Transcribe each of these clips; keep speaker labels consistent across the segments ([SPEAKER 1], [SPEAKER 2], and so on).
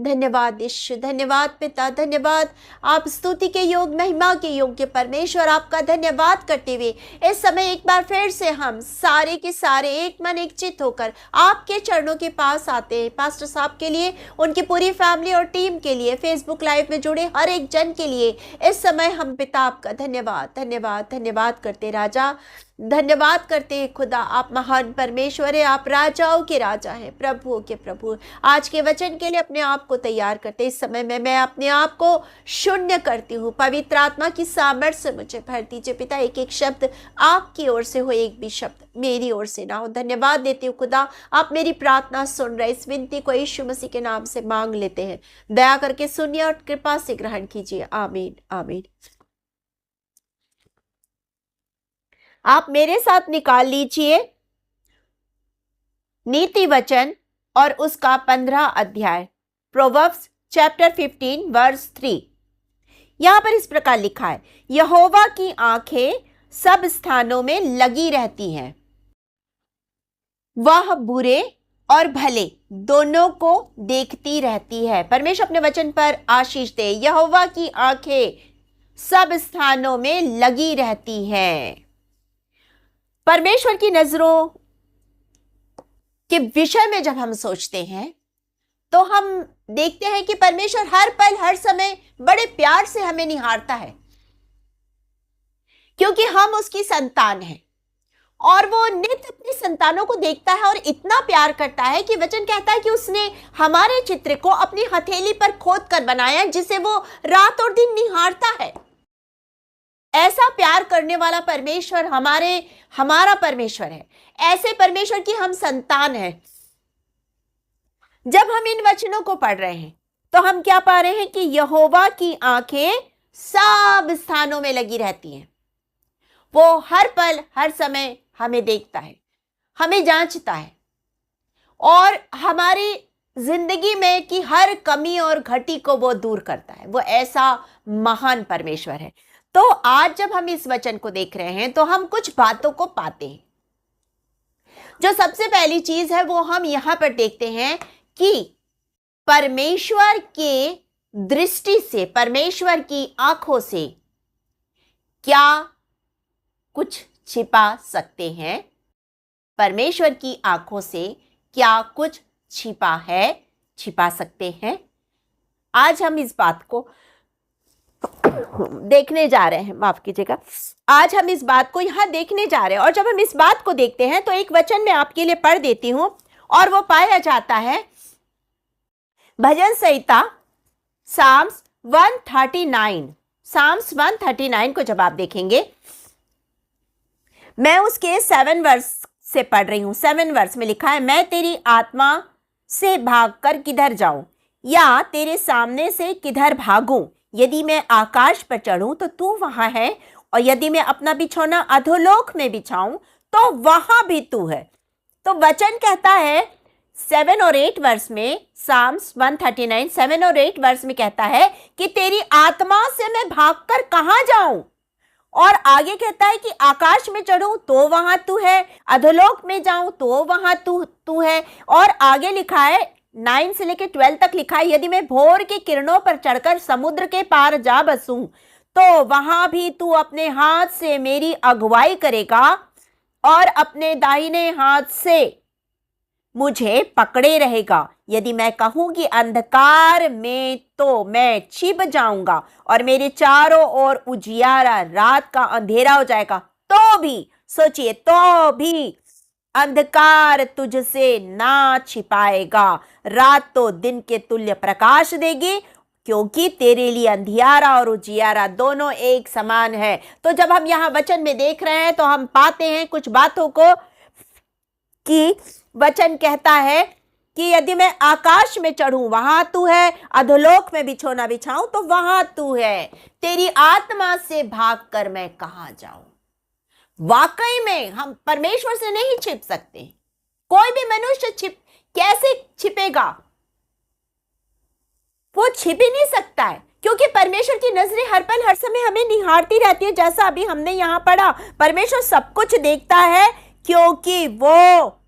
[SPEAKER 1] धन्यवाद यीशु, धन्यवाद पिता, धन्यवाद। आप स्तुति के योग, महिमा के योग्य परमेश्वर, आपका धन्यवाद करते हुए इस समय एक बार फिर से हम सारे के सारे एक मन एक चित होकर आपके चरणों के पास आते हैं। पास्टर साहब के लिए, उनकी पूरी फैमिली और टीम के लिए, फेसबुक लाइव में जुड़े हर एक जन के लिए इस समय हम पिता आपका धन्यवाद धन्यवाद धन्यवाद करते राजा, धन्यवाद करते हैं खुदा। आप महान परमेश्वर है, आप राजाओं के राजा हैं, प्रभुओं के प्रभु। आज के वचन के लिए अपने आप को तैयार करते इस समय में मैं अपने आप को शून्य करती हूँ। पवित्र आत्मा की सामर्थ्य से मुझे भर दीजिए पिता। एक एक शब्द आपकी ओर से हो, एक भी शब्द मेरी ओर से ना हो। धन्यवाद देती हूँ खुदा, आप मेरी प्रार्थना सुन रहे। इस विनती को यीशु मसीह के नाम से मांग लेते हैं। दया करके सुनिए और कृपा से ग्रहण कीजिए। आमीन आमीन। आप मेरे साथ निकाल लीजिए नीति वचन और उसका 15 अध्याय, प्रोवर्ब्स चैप्टर 15 वर्स 3। यहां पर इस प्रकार लिखा है, यहोवा की आंखें सब स्थानों में लगी रहती हैं, वह बुरे और भले दोनों को देखती रहती है। परमेश्वर अपने वचन पर आशीष दे। यहोवा की आंखें सब स्थानों में लगी रहती हैं। परमेश्वर की नजरों के विषय में जब हम सोचते हैं तो हम देखते हैं कि परमेश्वर हर पल हर समय बड़े प्यार से हमें निहारता है, क्योंकि हम उसकी संतान हैं और वो नित्य अपनी संतानों को देखता है और इतना प्यार करता है कि वचन कहता है कि उसने हमारे चित्र को अपनी हथेली पर खोद कर बनाया, जिसे वो रात और दिन निहारता है। ऐसा प्यार करने वाला परमेश्वर हमारा परमेश्वर है। ऐसे परमेश्वर की हम संतान हैं। जब हम इन वचनों को पढ़ रहे हैं तो हम क्या पा रहे हैं कि यहोवा की आंखें सब स्थानों में लगी रहती हैं। वो हर पल हर समय हमें देखता है, हमें जांचता है और हमारी जिंदगी में की हर कमी और घटी को वो दूर करता है। वो ऐसा महान परमेश्वर है। तो आज जब हम इस वचन को देख रहे हैं तो हम कुछ बातों को पाते हैं। जो सबसे पहली चीज है वो हम यहां पर देखते हैं कि परमेश्वर के दृष्टि से, परमेश्वर की आंखों से क्या कुछ छिपा सकते हैं। परमेश्वर की आंखों से क्या कुछ छिपा है, छिपा सकते हैं। आज हम इस बात को देखने जा रहे हैं, माफ कीजिएगा, आज हम इस बात को यहां देखने जा रहे हैं। और जब हम इस बात को देखते हैं तो एक वचन मैं आपके लिए पढ़ देती हूं और वो पाया जाता है भजन संहिता साम्स 139। साम्स 139 को जब आप देखेंगे, मैं उसके 7 वर्स से पढ़ रही हूं। 7 वर्स में लिखा है, मैं तेरी आत्मा से भागकर किधर जाऊं या तेरे सामने से किधर भागूं। यदि मैं आकाश पर चढ़ूं तो तू वहां है, और यदि मैं अपना बिछौना अधोलोक में बिछाऊं तो वहां भी तू है। तो वचन कहता है 7 और 8 वर्स में, साम्स 139 7 और 8 वर्स में कहता है कि तेरी आत्मा से मैं भागकर कहां जाऊं। और आगे कहता है कि आकाश में चढ़ूं तो वहां तू है, अधोलोक में जाऊं तो वहां तू है। और आगे लिखा है 9 से लेकर 12 तक लिखा है, यदि मैं भोर की किरणों पर चढ़कर समुद्र के पार जा बसूं तो वहां भी तू अपने हाथ से मेरी अगुवाई करेगा और अपने दाहिने हाथ से मुझे पकड़े रहेगा। यदि मैं कहूं कि अंधकार में, तो मैं छिप जाऊंगा और मेरे चारों ओर उजियारा, रात का अंधेरा हो जाएगा, तो भी सोचिए, तो भी अंधकार तुझसे ना छिपाएगा। रात तो दिन के तुल्य प्रकाश देगी, क्योंकि तेरे लिए अंधियारा और उजियारा दोनों एक समान है। तो जब हम यहाँ वचन में देख रहे हैं तो हम पाते हैं कुछ बातों को कि वचन कहता है कि यदि मैं आकाश में चढ़ूं वहां तू है, अधोलोक में बिछौना बिछाऊं तो वहां तू है। तेरी आत्मा से भागकर मैं कहां जाऊं। वाकई में हम परमेश्वर से नहीं छिप सकते। कोई भी मनुष्य कैसे छिपेगा? वो छिप ही नहीं सकता है, क्योंकि परमेश्वर की नजरें हर पल हर समय हमें निहारती रहती है। जैसा अभी हमने यहां पढ़ा, परमेश्वर सब कुछ देखता है, क्योंकि वो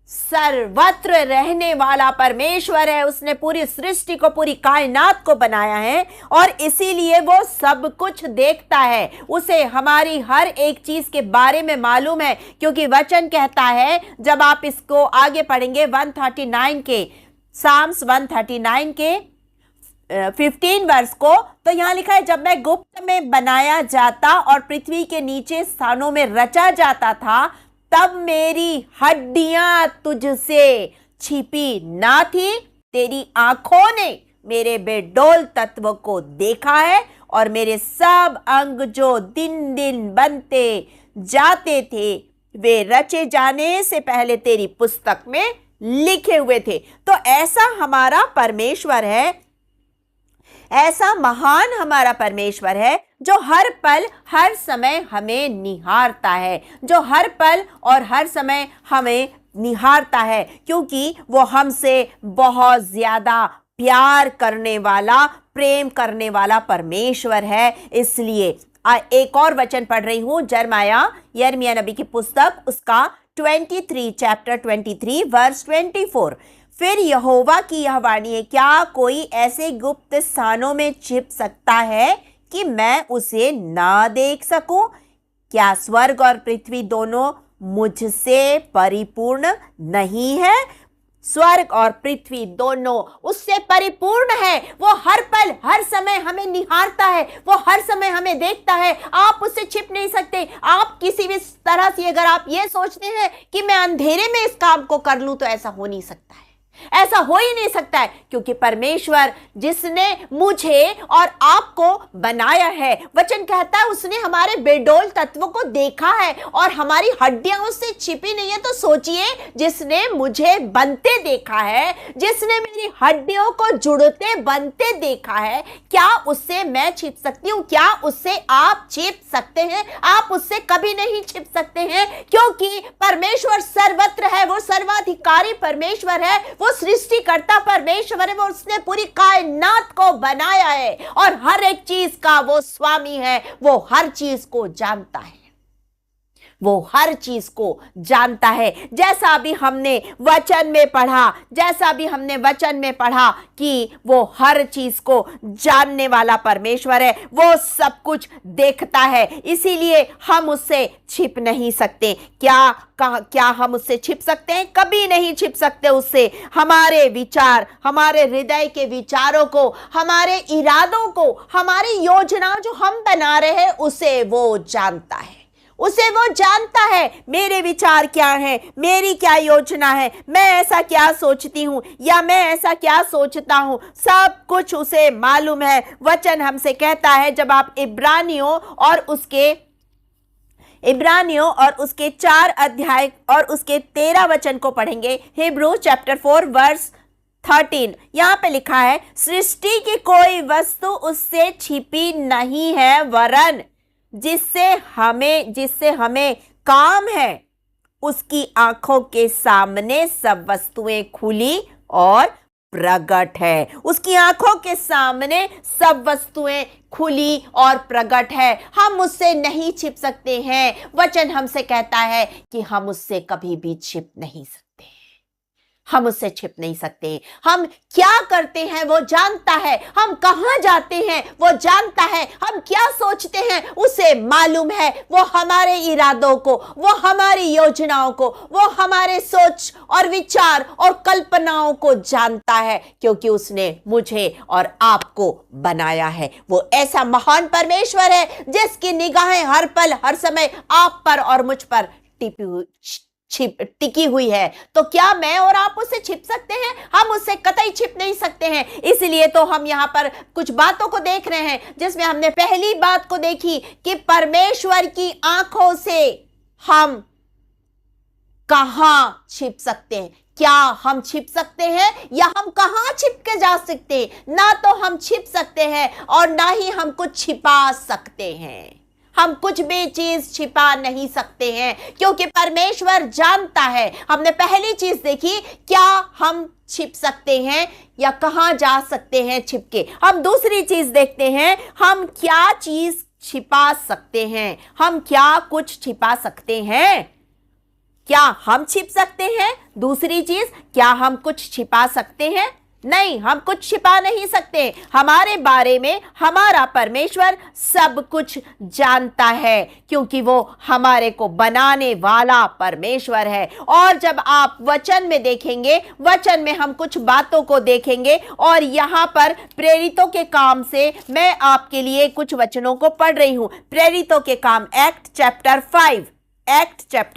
[SPEAKER 1] सर्वत्र रहने वाला परमेश्वर है। उसने पूरी सृष्टि को, पूरी कायनात को बनाया है और इसीलिए वो सब कुछ देखता है। उसे हमारी हर एक चीज के बारे में मालूम है, क्योंकि वचन कहता है, जब आप इसको आगे पढ़ेंगे 139 के, साम्स 139 के 15 वर्ष को, तो यहां लिखा है, जब मैं गुप्त में बनाया जाता और पृथ्वी के नीचे स्थानों में रचा जाता था, तब मेरी हड्डियां तुझसे छिपी ना थी। तेरी आंखों ने मेरे बेडौल तत्व को देखा है और मेरे सब अंग जो दिन दिन बनते जाते थे, वे रचे जाने से पहले तेरी पुस्तक में लिखे हुए थे। तो ऐसा हमारा परमेश्वर है, ऐसा महान हमारा परमेश्वर है, जो हर पल हर समय हमें निहारता है, जो हर पल और हर समय हमें निहारता है, क्योंकि वो हमसे बहुत ज्यादा प्यार करने वाला, प्रेम करने वाला परमेश्वर है। इसलिए एक और वचन पढ़ रही हूं, यिर्मयाह नबी की पुस्तक, उसका 23 चैप्टर 23 वर्स 24। फिर यहोवा की यह वाणी है, क्या कोई ऐसे गुप्त स्थानों में छिप सकता है कि मैं उसे ना देख सकूं? क्या स्वर्ग और पृथ्वी दोनों मुझसे परिपूर्ण नहीं है? स्वर्ग और पृथ्वी दोनों उससे परिपूर्ण है। वो हर पल हर समय हमें निहारता है, वो हर समय हमें देखता है। आप उससे छिप नहीं सकते। आप किसी भी तरह से अगर आप ये सोचते हैं कि मैं अंधेरे में इस काम को कर लूं, तो ऐसा हो नहीं सकता है, ऐसा हो ही नहीं सकता है, क्योंकि परमेश्वर जिसने मुझे और आपको बनाया है, वचन कहता है उसने हमारे बेडौल तत्वों को देखा है और हमारी हड्डियां उससे छिपी नहीं है। तो सोचिए, जिसने मुझे बनते देखा है, जिसने मेरी हड्डियों को जुड़ते बनते देखा है, क्या उससे मैं छिप सकती हूं? क्या उससे आप छिप सकते हैं? आप उससे कभी नहीं छिप सकते हैं, क्योंकि परमेश्वर सर्वत्र है, वो सर्वाधिकारी परमेश्वर है, वो सृष्टिकर्ता परमेश्वर है, वो उसने पूरी कायनात को बनाया है और हर एक चीज का वो स्वामी है। वो हर चीज को जानता है, वो हर चीज को जानता है। जैसा अभी हमने वचन में पढ़ा कि वो हर चीज को जानने वाला परमेश्वर है, वो सब कुछ देखता है, इसीलिए हम उससे छिप नहीं सकते। क्या हम उससे छिप सकते हैं? कभी नहीं छिप सकते उससे। हमारे विचार, हमारे हृदय के विचारों को, हमारे इरादों को, हमारी योजना जो हम बना रहे हैं, उसे वो जानता है, उसे वो जानता है। मेरे विचार क्या हैं, मेरी क्या योजना है, मैं ऐसा क्या सोचती हूं या मैं ऐसा क्या सोचता हूं, सब कुछ उसे मालूम है। वचन हमसे कहता है, जब आप इब्रानियों और उसके 4 अध्याय और उसके 13 वचन को पढ़ेंगे, हिब्रू चैप्टर 4 वर्स 13, यहां पे लिखा है, सृष्टि की कोई वस्तु उससे छिपी नहीं है, वरन जिससे हमें काम है, उसकी आंखों के सामने सब वस्तुएं खुली और प्रगट है। उसकी आंखों के सामने सब वस्तुएं खुली और प्रगट है। हम उससे नहीं छिप सकते हैं। वचन हमसे कहता है कि हम उससे कभी भी छिप नहीं सकते, हम उससे छिप नहीं सकते। हम क्या करते हैं वो जानता है, हम कहां जाते हैं वो जानता है, हम क्या सोचते हैं उसे मालूम है। वो हमारे इरादों को, वो हमारी योजनाओं को, वो हमारे सोच और विचार और कल्पनाओं को जानता है, क्योंकि उसने मुझे और आपको बनाया है। वो ऐसा महान परमेश्वर है जिसकी निगाहें हर पल हर समय आप पर और मुझ पर टिकी हुई है। तो क्या मैं और आप उससे छिप सकते हैं? हम उससे कतई छिप नहीं सकते हैं। इसलिए तो हम यहां पर कुछ बातों को देख रहे हैं, जिसमें हमने पहली बात को देखी कि परमेश्वर की आंखों से हम कहां छिप सकते हैं। क्या हम छिप सकते हैं या हम कहां छिप के जा सकते हैं? ना तो हम छिप सकते हैं और ना ही हम कुछ छिपा सकते हैं। हम कुछ भी चीज छिपा नहीं सकते हैं, क्योंकि परमेश्वर जानता है। हमने पहली चीज देखी, क्या हम छिप सकते हैं या कहां जा सकते हैं छिप के। हम दूसरी चीज देखते हैं, हम क्या चीज छिपा सकते हैं, हम क्या कुछ छिपा सकते हैं। क्या हम छिप सकते हैं? दूसरी चीज, क्या हम कुछ छिपा सकते हैं? नहीं, हम कुछ छिपा नहीं सकते। हमारे बारे में हमारा परमेश्वर सब कुछ जानता है, क्योंकि वो हमारे को बनाने वाला परमेश्वर है। और जब आप वचन में देखेंगे, वचन में हम कुछ बातों को देखेंगे, और यहां पर प्रेरितों के काम से मैं आपके लिए कुछ वचनों को पढ़ रही हूं। प्रेरितों के काम, एक्ट चैप्टर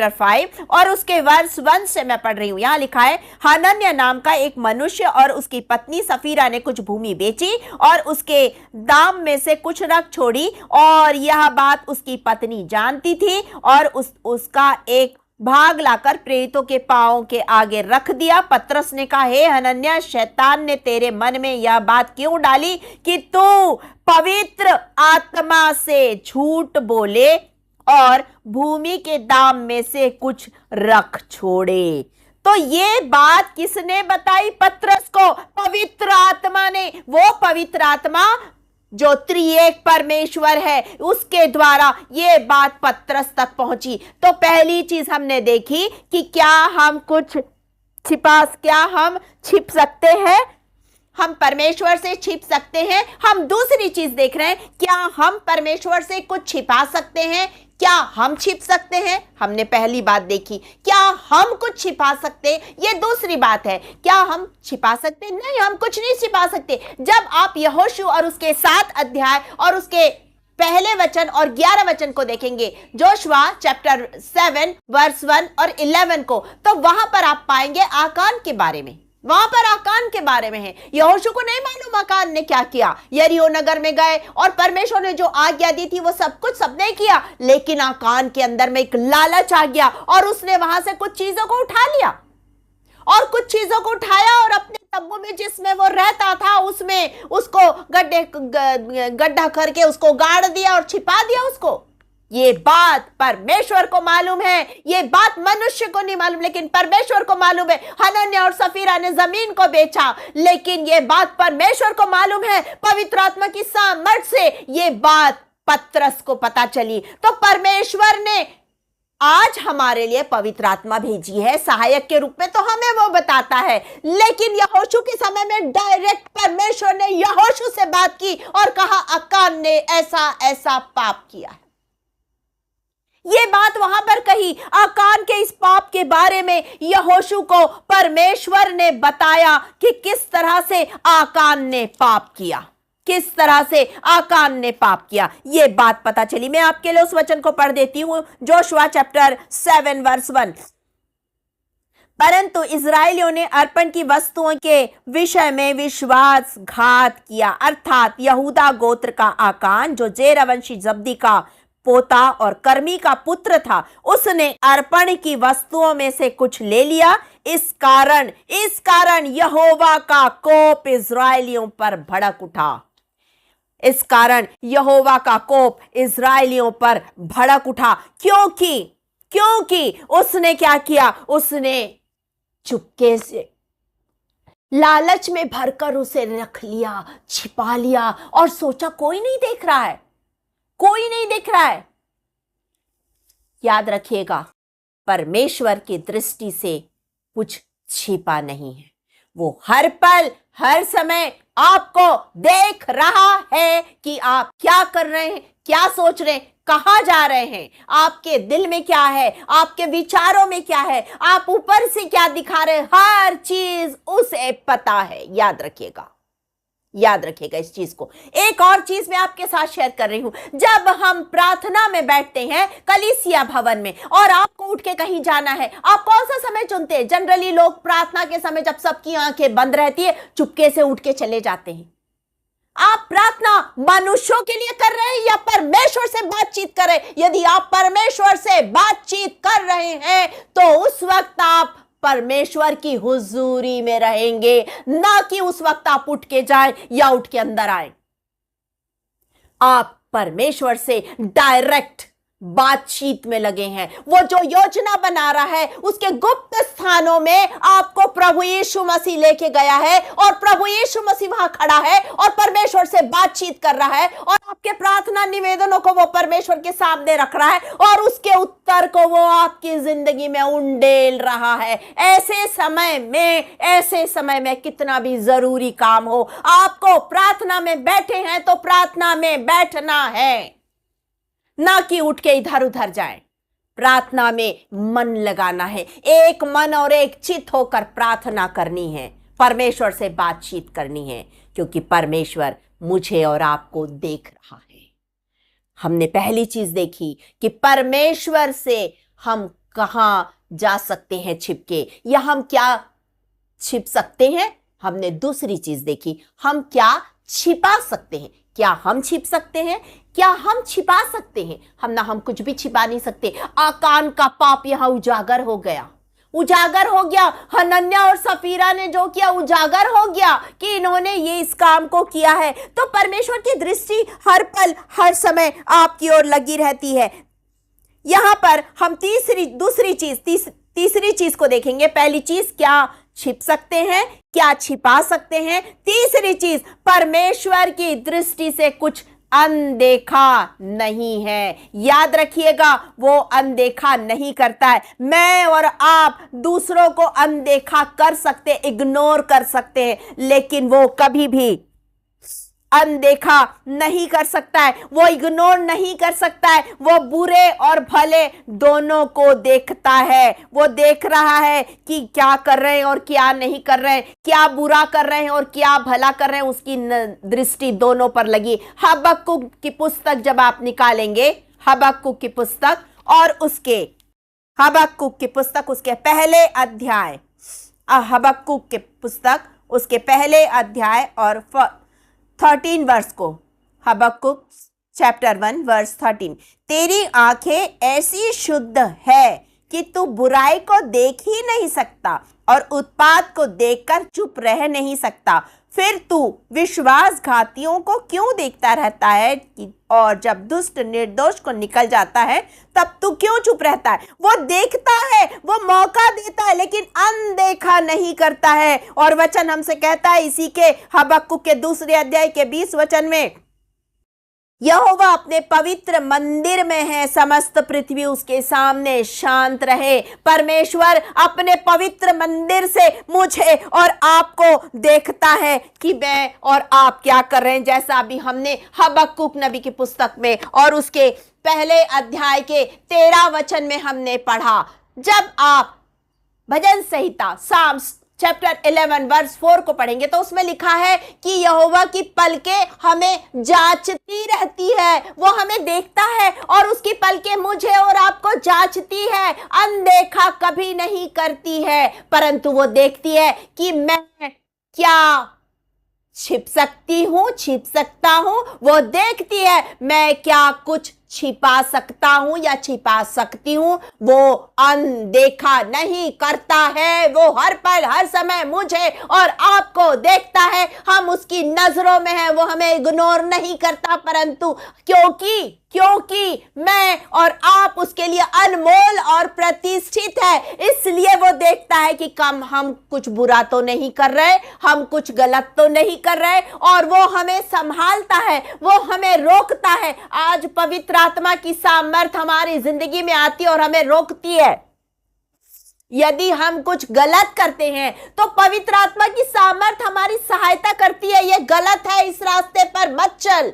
[SPEAKER 1] 5 और उसके वर्स 1 से मैं पढ़ रही हूं। यहां लिखा है, हनन्याह नाम का एक मनुष्य और उसकी पत्नी सफीरा ने कुछ भूमि बेची और उसके दाम में से कुछ रख छोड़ी, और यह बात उसकी पत्नी जानती थी, और उसका एक भाग लाकर प्रेरितों के पांवों के आगे रख दिया। पतरस ने कहा, हे हनन्याह, शैतान ने तेरे मन में यह बात क्यों डाली कि तू पवित्र आत्मा से झूठ बोले और भूमि के दाम में से कुछ रख छोड़े? तो ये बात किसने बताई पतरस को? पवित्र आत्मा ने। वो पवित्र आत्मा जो त्रिएक परमेश्वर है, उसके द्वारा ये बात पतरस तक पहुंची। तो पहली चीज हमने देखी कि क्या हम छिप सकते हैं? हम परमेश्वर से छिप सकते हैं। हम दूसरी चीज देख रहे हैं, क्या हम परमेश्वर से कुछ छिपा सकते हैं? क्या हम छिप सकते हैं? हमने पहली बात देखी, क्या हम कुछ छिपा सकते? ये दूसरी बात है, क्या हम छिपा सकते? नहीं, हम कुछ नहीं छिपा सकते। जब आप यहोशू और उसके 7 अध्याय और उसके पहले वचन और 11 वचन को देखेंगे, जोशुआ चैप्टर 7 वर्स 1 और 11 को, तो वहां पर आप पाएंगे आकान के बारे में। वहां पर आकान के बारे में है। यहोशू को नहीं मालूम आकान ने क्या किया। यरीहो नगर में गए और परमेश्वर ने जो आज्ञा दी थी वो सब कुछ सबने किया, लेकिन आकान के अंदर में एक लालच आ गया और उसने वहां से कुछ चीजों को उठा लिया, और कुछ चीजों को उठाया और अपने तंबू में जिसमें वो रहता था उसमें उसको गड्ढा करके उसको गाड़ दिया और छिपा दिया उसको। ये बात परमेश्वर को मालूम है, ये बात मनुष्य को नहीं मालूम, लेकिन परमेश्वर को मालूम है। हनन्याह और सफीरा ने जमीन को बेचा, लेकिन ये बात परमेश्वर को मालूम है। पवित्र आत्मा की सामर्थ से ये बात पतरस को पता चली। तो परमेश्वर ने आज हमारे लिए पवित्र आत्मा भेजी है सहायक के रूप में, तो हमें वो बताता है। लेकिन यहोशू के समय में डायरेक्ट परमेश्वर ने यहोशू से बात की और कहा, आकान ने ऐसा ऐसा पाप किया है। ये बात वहां पर कही। आकान के इस पाप के बारे में यहोशू को परमेश्वर ने बताया कि किस तरह से आकान ने पाप किया, किस तरह से आकान ने पाप किया, ये बात पता चली। मैं आपके लिए उस वचन को पढ़ देती हूं, जोशुआ चैप्टर 7 वर्स 1। परंतु इस्राएलियों ने अर्पण की वस्तुओं के विषय में विश्वासघात किया, अर्थात यहूदा गोत्र का आकान, जो जेरवंशी जब्दी का पोता और कर्मी का पुत्र था, उसने अर्पण की वस्तुओं में से कुछ ले लिया। इस कारण यहोवा का कोप इस्राएलियों पर भड़क उठा। इस कारण यहोवा का कोप इस्राएलियों पर भड़क उठा, क्योंकि उसने क्या किया? उसने चुपके से लालच में भरकर उसे रख लिया, छिपा लिया और सोचा कोई नहीं देख रहा है, कोई नहीं दिख रहा है। याद रखिएगा, परमेश्वर की दृष्टि से कुछ छिपा नहीं है। वो हर पल हर समय आपको देख रहा है कि आप क्या कर रहे हैं, क्या सोच रहे हैं, कहां जा रहे हैं, आपके दिल में क्या है, आपके विचारों में क्या है, आप ऊपर से क्या दिखा रहे हैं, हर चीज उसे पता है। याद रखिएगा, याद रखिएगा इस चीज को। एक और चीज मैं आपके साथ शेयर कर रही हूं। जब हम प्रार्थना में बैठते हैं कलीसिया भवन में और आपको उठ के कहीं जाना है, आप कौन सा समय चुनते हैं? जनरली लोग प्रार्थना के समय जब सबकी आंखें बंद रहती है चुपके से उठ के चले जाते हैं। आप प्रार्थना मनुष्यों के लिए कर रहे हैं या परमेश्वर से बातचीत कर रहे हैं? यदि आप परमेश्वर से बातचीत कर रहे हैं तो उस वक्त आप परमेश्वर की हुजूरी में रहेंगे, ना कि उस वक्त आप उठ के जाएं या उठ के अंदर आए। आप परमेश्वर से डायरेक्ट बातचीत में लगे हैं। वो जो योजना बना रहा है उसके गुप्त स्थानों में आपको प्रभु यीशु मसीह लेके गया है और प्रभु यीशु मसीह वहां खड़ा है और परमेश्वर से बातचीत कर रहा है और आपके प्रार्थना निवेदनों को वो परमेश्वर के सामने रख रहा है और उसके उत्तर को वो आपकी जिंदगी में उंडेल रहा है। ऐसे समय में कितना भी जरूरी काम हो, आपको प्रार्थना में बैठे हैं तो प्रार्थना में बैठना है, ना कि उठ के इधर उधर जाएं। प्रार्थना में मन लगाना है, एक मन और एक चित्त होकर प्रार्थना करनी है, परमेश्वर से बातचीत करनी है, क्योंकि परमेश्वर मुझे और आपको देख रहा है। हमने पहली चीज देखी कि परमेश्वर से हम कहां जा सकते हैं छिपके, या हम क्या छिप सकते हैं। हमने दूसरी चीज देखी, हम क्या छिपा सकते हैं। क्या हम छिप सकते हैं? क्या हम छिपा सकते हैं? हम कुछ भी छिपा नहीं सकते। आकान का पाप यहां उजागर हो गया। हनन्या और सफीरा ने जो किया उजागर हो गया कि इन्होंने ये इस काम को किया है। तो परमेश्वर की दृष्टि हर पल हर समय आपकी ओर लगी रहती है। यहां पर हम तीसरी चीज को देखेंगे। पहली चीज, क्या छिप सकते हैं, क्या छिपा सकते हैं। तीसरी चीज, परमेश्वर की दृष्टि से कुछ अनदेखा नहीं है। याद रखिएगा, वो अनदेखा नहीं करता है। मैं और आप दूसरों को अनदेखा कर सकते, इग्नोर कर सकते हैं, लेकिन वो कभी भी अनदेखा नहीं कर सकता है, वो इग्नोर नहीं कर सकता है। वो बुरे और भले दोनों को देखता है। वो देख रहा है कि क्या कर रहे हैं और क्या नहीं कर रहे हैं, क्या बुरा कर रहे हैं और क्या भला कर रहे हैं। उसकी दृष्टि दोनों पर लगी। हबक्कुक की पुस्तक जब आप निकालेंगे, हबक्कुक की पुस्तक और हबक्कुक की पुस्तक उसके पहले अध्याय, हबक्कुक की पुस्तक उसके पहले अध्याय और 13 वर्ष को, हबक्कुक चैप्टर 1 वर्स 13। तेरी आंखें ऐसी शुद्ध है कि तू बुराई को देख ही नहीं सकता और उत्पात को देखकर चुप रह नहीं सकता। फिर तू विश्वासघातियों को क्यों देखता रहता है और जब दुष्ट निर्दोष को निकल जाता है तब तू क्यों चुप रहता है। वो देखता है, वो मौका देता है, लेकिन अनदेखा नहीं करता है। और वचन हमसे कहता है इसी के हबक्कुक के 2 अध्याय के 20 वचन में, यहोवा अपने पवित्र मंदिर में है, समस्त पृथ्वी उसके सामने शांत रहे। परमेश्वर अपने पवित्र मंदिर से मुझे और आपको देखता है कि मैं और आप क्या कर रहे हैं। जैसा अभी हमने हबक्कुक नबी की पुस्तक में और उसके पहले अध्याय के 13 वचन में हमने पढ़ा। जब आप भजन संहिता साम्स चैप्टर 11 वर्स 4 को पढ़ेंगे तो उसमें लिखा है कि यहोवा की पलकें हमें जांचती रहती है। वो हमें देखता है और उसकी पलकें मुझे और आपको जांचती है, अनदेखा कभी नहीं करती है, परंतु वो देखती है कि मैं क्या छिप सकता हूं। वो देखती है मैं क्या कुछ छिपा सकता हूं या छिपा सकती हूं। वो अनदेखा नहीं करता है, वो हर पल हर समय मुझे और आपको देखता है। हम उसकी नजरों में है, वो हमें इग्नोर नहीं करता, परंतु क्योंकि मैं और आप उसके लिए अनमोल और प्रतिष्ठित है, इसलिए वो देखता है कि हम कुछ बुरा तो नहीं कर रहे, हम कुछ गलत तो नहीं कर रहे, और वो हमें संभालता है, वो हमें रोकता है। आज पवित्र आत्मा की सामर्थ हमारी जिंदगी में आती है और हमें रोकती है। यदि हम कुछ गलत करते हैं तो पवित्र आत्मा की सामर्थ हमारी सहायता करती है, ये गलत है, इस रास्ते पर मत चल,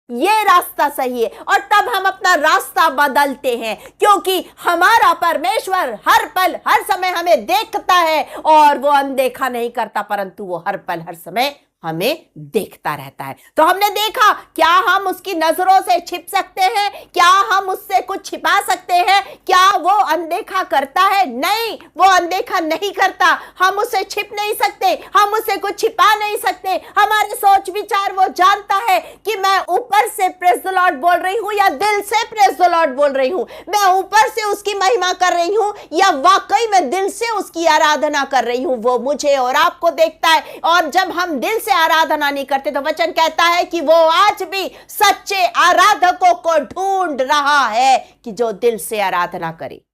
[SPEAKER 1] ये रास्ता सही है, और तब हम अपना रास्ता बदलते हैं, क्योंकि हमारा परमेश्वर हर पल हर समय हमें देखता है और वो अनदेखा नहीं करता, परंतु वो हर पल हर समय हमें देखता रहता है। तो हमने देखा, क्या हम उसकी नजरों से छिप सकते हैं? क्या हम उससे कुछ छिपा सकते हैं? क्या वो अनदेखा करता है? नहीं, वो अनदेखा नहीं करता। हम उससे छिप नहीं सकते, हम उससे कुछ छिपा नहीं सकते। हमारे सोच विचार वो जानता है कि मैं ऊपर से प्रेज द लॉर्ड बोल रही हूं या दिल से प्रेज द लॉर्ड बोल रही हूं, मैं ऊपर से उसकी महिमा कर रही हूं या वाकई में दिल से उसकी आराधना कर रही हूं। वो मुझे और आपको देखता है, और जब हम दिल से से आराधना नहीं करते, तो वचन कहता है कि वो आज भी सच्चे आराधकों को ढूंढ रहा है कि जो दिल से आराधना करे,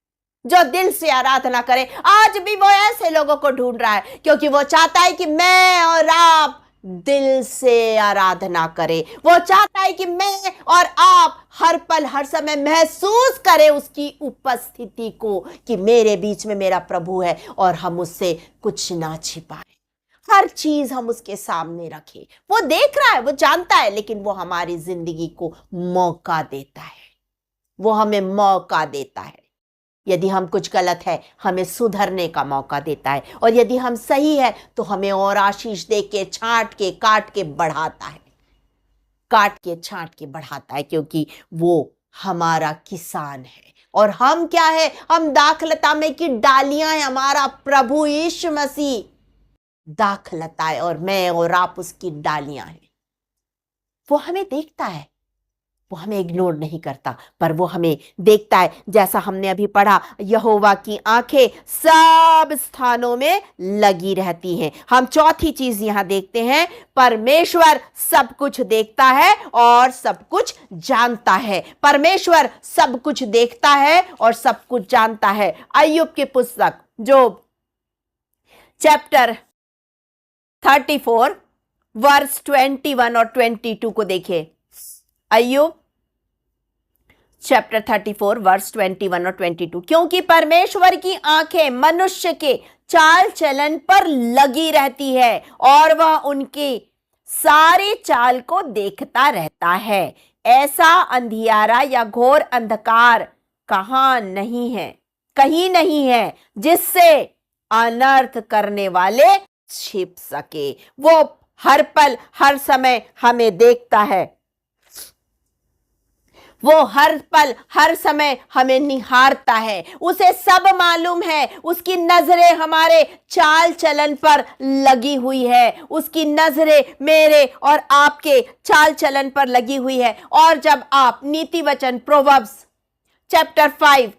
[SPEAKER 1] जो दिल से आराधना करे। आज भी वो ऐसे लोगों को ढूंढ रहा है, क्योंकि वो चाहता है कि मैं और आप दिल से आराधना करें। वो चाहता है कि मैं और आप हर पल हर समय महसूस करें उसकी उपस्थिति को, कि मेरे बीच में मेरा प्रभु है और हम उससे कुछ ना छिपाएं, हर चीज हम उसके सामने रखें। वो देख रहा है, वो जानता है, लेकिन वो हमारी जिंदगी को मौका देता है, वो हमें मौका देता है। यदि हम कुछ गलत है, हमें सुधरने का मौका देता है, और यदि हम सही है तो हमें और आशीष दे के, छांट के, काट के बढ़ाता है, काट के छांट के बढ़ाता है, क्योंकि वो हमारा किसान है। और हम क्या है? हम दाखलता में की डालियां हैं। हमारा प्रभु यीशु मसीह दाखलता है और मैं और आप उसकी डालियां हैं। वो हमें देखता है, वो हमें इग्नोर नहीं करता, पर वो हमें देखता है। जैसा हमने अभी पढ़ा, यहोवा की आंखें सब स्थानों में लगी रहती हैं। हम चौथी चीज यहां देखते हैं, परमेश्वर सब कुछ देखता है और सब कुछ जानता है। परमेश्वर सब कुछ देखता है और सब कुछ जानता है। अय्यूब की पुस्तक जोब चैप्टर 34 वर्स 21 और 22 को देखिए। अय्यूब चैप्टर 34 वर्स 21 और 22। क्योंकि परमेश्वर की आंखें मनुष्य के चाल चलन पर लगी रहती है और वह उनकी सारी चाल को देखता रहता है। ऐसा अंधियारा या घोर अंधकार कहीं नहीं है जिससे अनर्थ करने वाले छिप सके। वो हर पल हर समय हमें देखता है, वो हर पल हर समय हमें निहारता है। उसे सब मालूम है, उसकी नजरें हमारे चाल चलन पर लगी हुई है, उसकी नजरें मेरे और आपके चाल चलन पर लगी हुई है। और जब आप नीति वचन प्रोवर्ब्स चैप्टर 5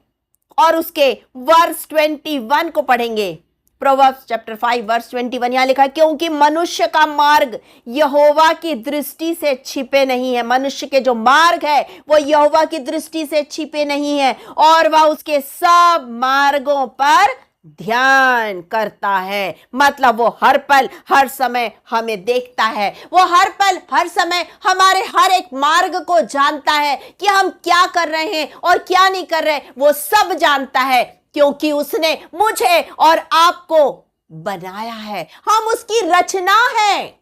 [SPEAKER 1] और उसके वर्स 21 को पढ़ेंगे, प्रोवर्ब्स चैप्टर 5 वर्स 21, यहां लिखा है, क्योंकि मनुष्य का मार्ग यहोवा की दृष्टि से छिपे नहीं है। मनुष्य के जो मार्ग है वो यहोवा की दृष्टि से छिपे नहीं है, और वह उसके सब मार्गों पर ध्यान करता है। मतलब वो हर पल हर समय हमें देखता है, वो हर पल हर समय हमारे हर एक मार्ग को जानता है कि हम क्या कर रहे हैं और क्या नहीं कर रहे। वो सब जानता है, क्योंकि उसने मुझे और आपको बनाया है। हम उसकी रचना है,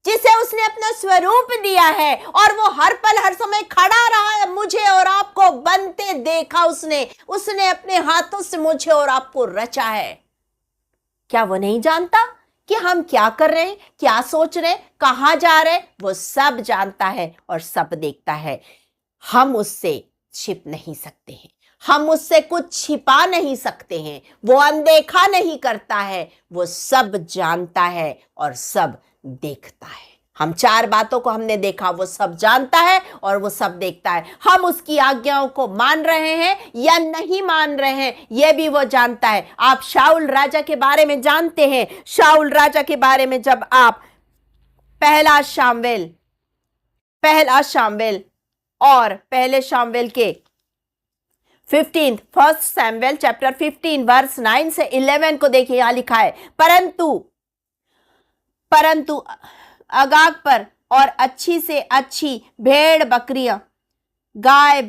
[SPEAKER 1] जिसे उसने अपना स्वरूप दिया है, और वो हर पल हर समय खड़ा रहा है। मुझे और आपको बनते देखा उसने अपने हाथों से मुझे और आपको रचा है। क्या वो नहीं जानता कि हम क्या कर रहे हैं, क्या सोच रहे हैं, कहां जा रहे हैं? वो सब जानता है और सब देखता है। हम उससे छिप नहीं सकते हैं, हम उससे कुछ छिपा नहीं सकते हैं। वो अनदेखा नहीं करता है, वो सब जानता है और सब देखता है। हम 4 बातों को हमने देखा, वो सब जानता है और वो सब देखता है। हम उसकी आज्ञाओं को मान रहे हैं या नहीं मान रहे हैं, यह भी वो जानता है। आप शाऊल राजा के बारे में जानते हैं। शाऊल राजा के बारे में जब आप पहला शामुएल के 1 सैमुएल चैप्टर 15 वर्स 9 से 11 को देखिए। यहां लिखा है, परंतु अगाग पर और अच्छी से अच्छी भेड़ बकरियां, गाय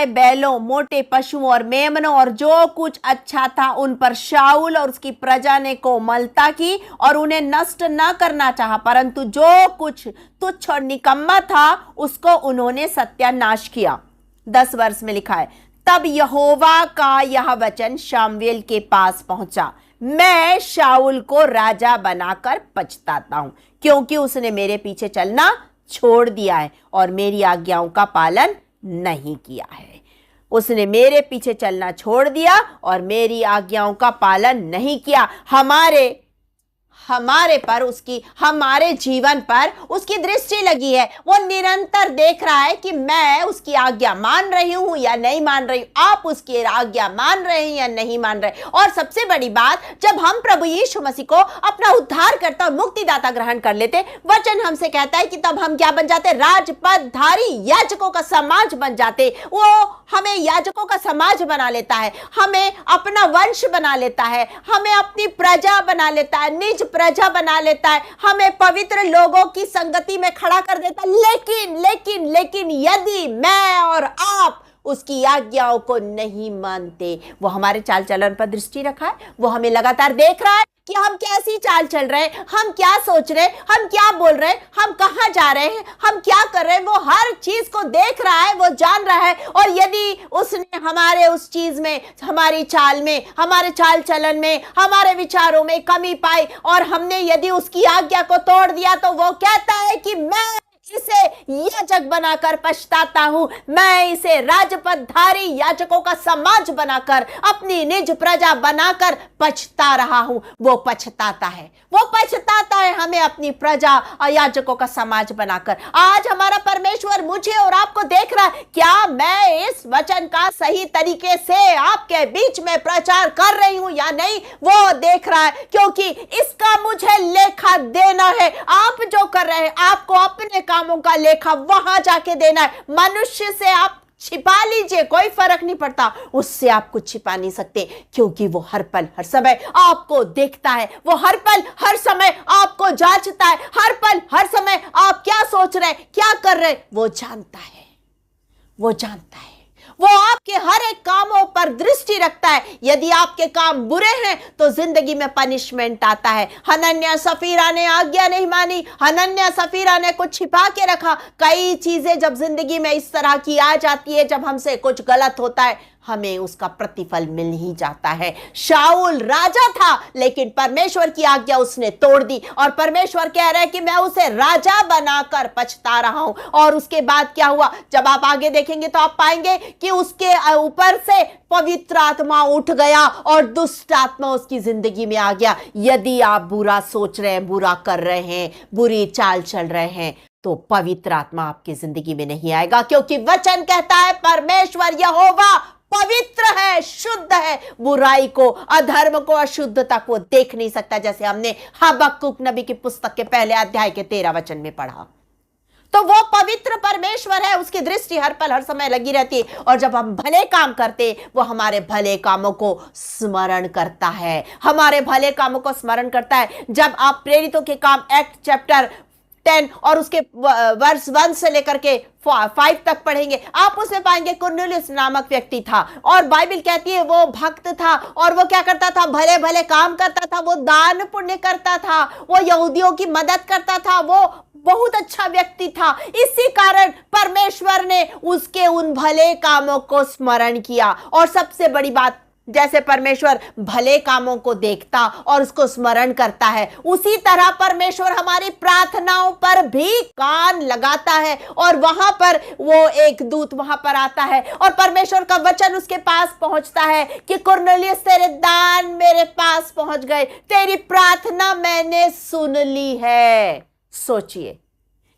[SPEAKER 1] बैलों, मोटे पशुओं और मेमनों और जो कुछ अच्छा था उन पर शाऊल और उसकी प्रजा ने कोमलता की और उन्हें नष्ट न करना चाहा, परंतु जो कुछ तुच्छ और निकम्मा था उसको उन्होंने सत्यानाश किया। 10 वर्ष में लिखा है, तब यहोवा का यह वचन शामुएल के पास पहुंचा, मैं शाऊल को राजा बनाकर पछताता हूं, क्योंकि उसने मेरे पीछे चलना छोड़ दिया है और मेरी आज्ञाओं का पालन नहीं किया है। उसने मेरे पीछे चलना छोड़ दिया और मेरी आज्ञाओं का पालन नहीं किया। हमारे पर उसकी, हमारे जीवन पर उसकी दृष्टि लगी है। वो निरंतर देख रहा है कि मैं उसकी आज्ञा मान रही हूं या नहीं मान रही हूं, आप उसकी आज्ञा मान रहे हैं या नहीं मान रहे। और सबसे बड़ी बात, जब हम प्रभु यीशु मसीह को अपना उद्धारकर्ता और मुक्तिदाता ग्रहण कर लेते, वचन हमसे कहता है कि तब हम क्या बन जाते? राजपदधारी याजकों का समाज बन जाते। वो हमें याजकों का समाज बना लेता है, हमें अपना वंश बना लेता है, हमें अपनी प्रजा बना लेता है, निज प्रजा बना लेता है, हमें पवित्र लोगों की संगति में खड़ा कर देता है। लेकिन लेकिन लेकिन यदि मैं और आप उसकी आज्ञाओं को नहीं मानते, वो हमारे चाल चलन पर दृष्टि रखा है, वो हमें लगातार देख रहा है कि हम कैसी चाल चल रहे हैं, हम क्या सोच रहे हैं, हम क्या बोल रहे हैं, हम कहां जा रहे हैं, हम क्या कर रहे हैं। वो हर चीज को देख रहा है, वो जान रहा है। और यदि उसने हमारे उस चीज में, हमारी चाल में, हमारे चाल चलन में, हमारे विचारों में कमी पाई और हमने यदि उसकी आज्ञा को तोड़ दिया, तो वो कहता है कि मैं इसे याजक बनाकर पछताता हूं, मैं इसे राजपदधारी याजकों का समाज बनाकर, अपनी निज प्रजा बनाकर पछता रहा हूं। वो पछताता है, वो पछताता है हमें अपनी प्रजा और याजकों का समाज बनाकर। आज हमारा परमेश्वर मुझे और आपको देख रहा है, क्या मैं इस वचन का सही तरीके से आपके बीच में प्रचार कर रही हूं या नहीं, वो देख रहा है, क्योंकि इसका मुझे लेखा देना है। आप जो कर रहे हैं, आपको अपने कामों का लेखा वहां जाके देना है। मनुष्य से आप छिपा लीजिए, कोई फर्क नहीं पड़ता, उससे आप कुछ छिपा नहीं सकते, क्योंकि वो हर पल हर समय आपको देखता है, वो हर पल हर समय आपको जांचता है, हर पल हर समय आप क्या सोच रहे हैं, क्या कर रहे हैं, वो जानता है, वो जानता है। वो आपके हर एक कामों पर दृष्टि रखता है। यदि आपके काम बुरे हैं तो जिंदगी में पनिशमेंट आता है। हनन्याह सफीरा ने आज्ञा नहीं मानी, हनन्याह सफीरा ने कुछ छिपा के रखा। कई चीजें जब जिंदगी में इस तरह की आ जाती है, जब हमसे कुछ गलत होता है, हमें उसका प्रतिफल मिल ही जाता है। शाऊल राजा था, लेकिन परमेश्वर की आज्ञा उसने तोड़ दी और परमेश्वर कह रहा है कि मैं उसे राजा बनाकर पछता रहा हूं। और उसके बाद क्या हुआ, जब आप आगे देखेंगे तो आप पाएंगे कि उसके ऊपर से पवित्र आत्मा उठ गया और दुष्ट आत्मा उसकी जिंदगी में आ गया। यदि आप बुरा सोच रहे हैं, बुरा कर रहे हैं, बुरी चाल चल रहे हैं, तो पवित्र आत्मा आपकी जिंदगी में नहीं आएगा, क्योंकि वचन कहता है परमेश्वर यहोवा पवित्र है, शुद्ध है, बुराई को, अधर्म को, अशुद्धता को देख नहीं सकता, जैसे हमने हबक्कुक नबी की पुस्तक के पहले अध्याय के 13 वचन में पढ़ा। तो वो पवित्र परमेश्वर है, उसकी दृष्टि हर पल हर समय लगी रहती है। और जब हम भले काम करते, वो हमारे भले कामों को स्मरण करता है, हमारे भले कामों को स्मरण करता है। जब आप प्रेरितों के काम एक्ट चैप्टर 10 और उसके वर्ष 1 से लेकर के 5 तक पढ़ेंगे, आप उसमें पाएंगे कुरनेलियुस नामक व्यक्ति था और बाइबल कहती है वो भक्त था और वो क्या करता था, भले भले काम करता था, वो दान पुण्य करता था, वो यहूदियों की मदद करता था, वो बहुत अच्छा व्यक्ति था। इसी कारण परमेश्वर ने उसके उन भले कामों को स्मरण किया। और सबसे बड़ी बात, जैसे परमेश्वर भले कामों को देखता और उसको स्मरण करता है, उसी तरह परमेश्वर हमारी प्रार्थनाओं पर भी कान लगाता है। और वहां पर वो एक दूत वहां पर आता है और परमेश्वर का वचन उसके पास पहुंचता है कि कुरनेलियुस, तेरे दान मेरे पास पहुंच गए, तेरी प्रार्थना मैंने सुन ली है। सोचिए,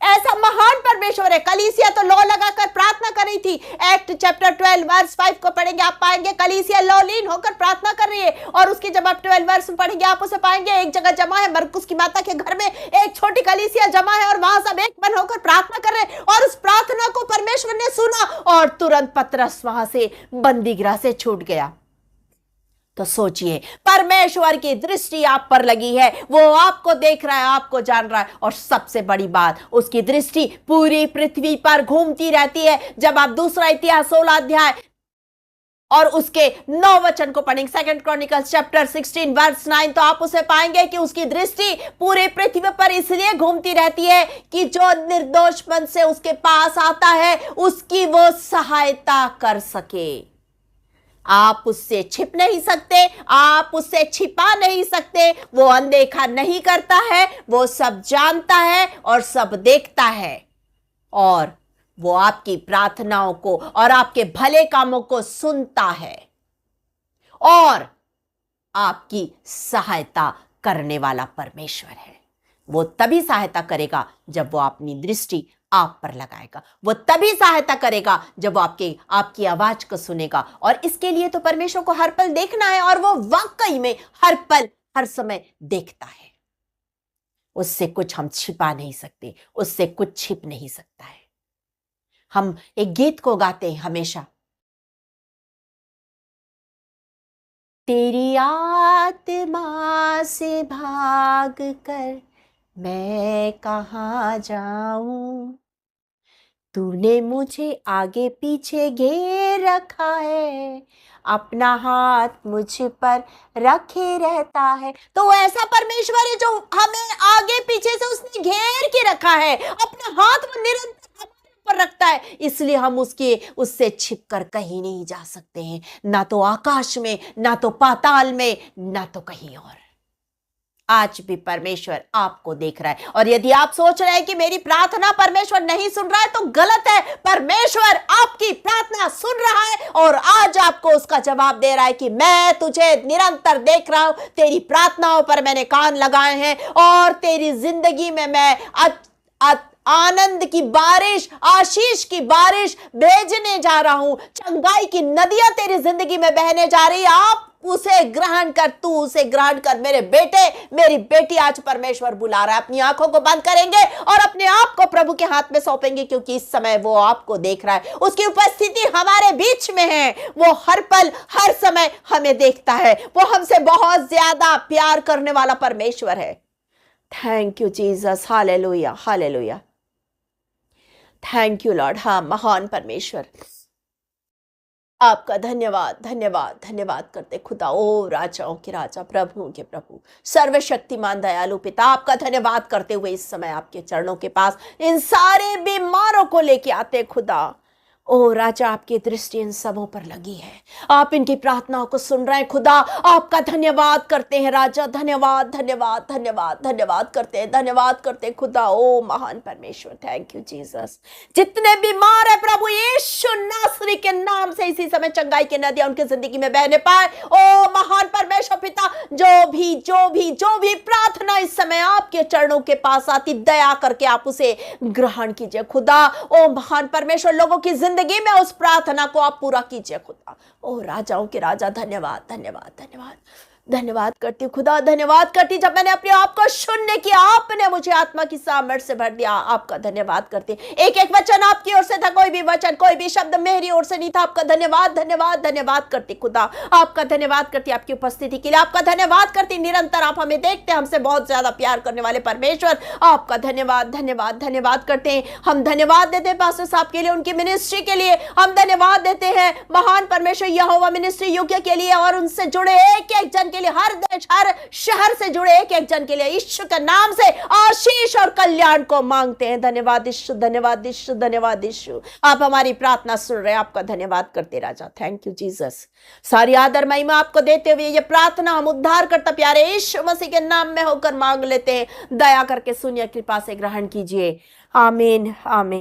[SPEAKER 1] ऐसा महान परमेश्वर है। कलीसिया तो लौ लगाकर प्रार्थना कर रही थी। एक्ट चैप्टर 12 वर्स 5 को पढ़ेंगे, आप पाएंगे कलीसिया लौलीन होकर प्रार्थना कर रही है। और उसकी जब आप 12 वर्स में पढ़ेंगे, आप उसे पाएंगे एक जगह जमा है, मरकुस की माता के घर में एक छोटी कलीसिया जमा है और वहां सब एक मन होकर प्रार्थना कर रहे हैं। और उस प्रार्थना को परमेश्वर ने सुना और तुरंत पतरस वहां से बंदीगृह से छूट गया। तो सोचिए, परमेश्वर की दृष्टि आप पर लगी है, वो आपको देख रहा है, आपको जान रहा है। और सबसे बड़ी बात, उसकी दृष्टि पूरी पृथ्वी पर घूमती रहती है। जब आप दूसरा इतिहास 16 अध्याय और उसके 9 वचन को पढ़ेंगे, 2 क्रॉनिकल्स चैप्टर 16 वर्स 9, तो आप उसे पाएंगे कि उसकी दृष्टि पूरे पृथ्वी पर इसलिए घूमती रहती है कि जो निर्दोष मन से उसके पास आता है, उसकी वो सहायता कर सके। आप उससे छिप नहीं सकते, आप उससे छिपा नहीं सकते। वो अनदेखा नहीं करता है, वो सब जानता है और सब देखता है। और वो आपकी प्रार्थनाओं को और आपके भले कामों को सुनता है और आपकी सहायता करने वाला परमेश्वर है। वो तभी सहायता करेगा जब वो अपनी दृष्टि आप पर लगाएगा। वो तभी सहायता करेगा जब वो आपकी आवाज को सुनेगा। और इसके लिए तो परमेश्वर को हर पल देखना है, और वो वाकई में हर पल हर समय देखता है। उससे कुछ हम छिपा नहीं सकते, उससे कुछ छिप नहीं सकता है। हम एक गीत को गाते हैं हमेशा, तेरी आत्मा से भाग कर मैं कहाँ जाऊं, तूने मुझे आगे पीछे घेर रखा है, अपना हाथ मुझ पर रखे रहता है। तो वो ऐसा परमेश्वर है जो हमें आगे पीछे से उसने घेर के रखा है, अपना हाथ वो निरंतर हमारे ऊपर रखता है। इसलिए हम उससे छिप कर कहीं नहीं जा सकते हैं, ना तो आकाश में, ना तो पाताल में, ना तो कहीं और। आज भी परमेश्वर आपको देख रहा है। और यदि आप सोच रहे हैं कि मेरी प्रार्थना परमेश्वर नहीं सुन रहा है, तो गलत है। परमेश्वर आपकी प्रार्थना सुन रहा है और आज आपको उसका जवाब दे रहा है कि मैं तुझे निरंतर देख रहा हूं, तेरी प्रार्थनाओं पर मैंने कान लगाए हैं और तेरी जिंदगी में मैं आनंद की बारिश, आशीष की बारिश भेजने जा रहा हूं। चंगाई की नदियां तेरी जिंदगी में बहने जा रही है। आप उसे ग्रहण कर, तू उसे ग्रहण कर। मेरे बेटे, मेरी बेटी, आज परमेश्वर बुला रहा है। अपनी आंखों को बंद करेंगे और अपने आप को प्रभु के हाथ में सौंपेंगे, क्योंकि इस समय वो आपको देख रहा है। उसकी उपस्थिति हमारे बीच में है। वो हर पल हर समय हमें देखता है। वो हमसे बहुत ज्यादा प्यार करने वाला परमेश्वर है। Thank you Jesus, hallelujah, hallelujah. Thank you Lord. हाँ, महान परमेश्वर, आपका धन्यवाद, धन्यवाद, धन्यवाद करते खुदा। ओ राजाओं के राजा, प्रभुओं के प्रभु, सर्वशक्तिमान दयालु पिता, आपका धन्यवाद करते हुए इस समय आपके चरणों के पास इन सारे बीमारों को लेके आते खुदा। ओ राजा, आपकी दृष्टि इन सबों पर लगी है। आप इनकी प्रार्थनाओं को सुन रहे हैं खुदा। आपका धन्यवाद करते हैं राजा। धन्यवाद, धन्यवाद, धन्यवाद, धन्यवाद करते हैं, धन्यवाद करते हैं खुदा। ओ महान परमेश्वर, थैंक यू जीसस। जितने बीमार है प्रभु यीशु नासरी के नाम से इसी समय चंगाई की नदियां उनकी जिंदगी में बहने पाए। ओ महान परमेश्वर पिता, जो भी प्रार्थना इस समय आपके चरणों के पास आती, दया करके आप उसे ग्रहण कीजिए खुदा। ओ महान परमेश्वर, लोगों की जिंदगी में उस प्रार्थना को आप पूरा कीजिए खुदा। ओ राजाओं के राजा, धन्यवाद, धन्यवाद, धन्यवाद, धन्यवाद करती खुदा। धन्यवाद करती जब मैंने अपने आप को शून्य किया, आपने मुझे आत्मा की सामर्थ्य से भर दिया। आपका धन्यवाद करती। एक एक वचन आपकी ओर से था, कोई भी वचन, कोई भी शब्द मेरी ओर से नहीं था। आपका धन्यवाद, धन्यवाद, धन्यवाद करती खुदा। आपका धन्यवाद करती आपकी उपस्थिति के लिए। आपका धन्यवाद करती निरंतर आप हमें देखते, हमसे बहुत ज्यादा प्यार करने वाले परमेश्वर। आपका धन्यवाद, धन्यवाद, धन्यवाद करते हैं। हम धन्यवाद देते हैं पास्टर साहब के लिए, उनकी मिनिस्ट्री के लिए हम धन्यवाद देते हैं। महान परमेश्वर यहोवा मिनिस्ट्री यूके के लिए और उनसे जुड़े एक एक जन के लिए, हर देश, हर शहर से जुड़े एक एक जन के लिए यीशु के नाम से आशीष और कल्याण को मांगते हैं। धन्यवाद यीशु, धन्यवाद यीशु, धन्यवाद यीशु। आप हमारी प्रार्थना सुन रहे हैं। आपका धन्यवाद करते राजा। Thank you Jesus. सारी आदर महिमा आपको देते हुए ये प्रार्थना हम उद्धार करता प्यारे यीशु मसीह के नाम में होकर मांग लेते हैं। दया करके सुनिए, कृपा से ग्रहण कीजिए। आमीन, आमीन।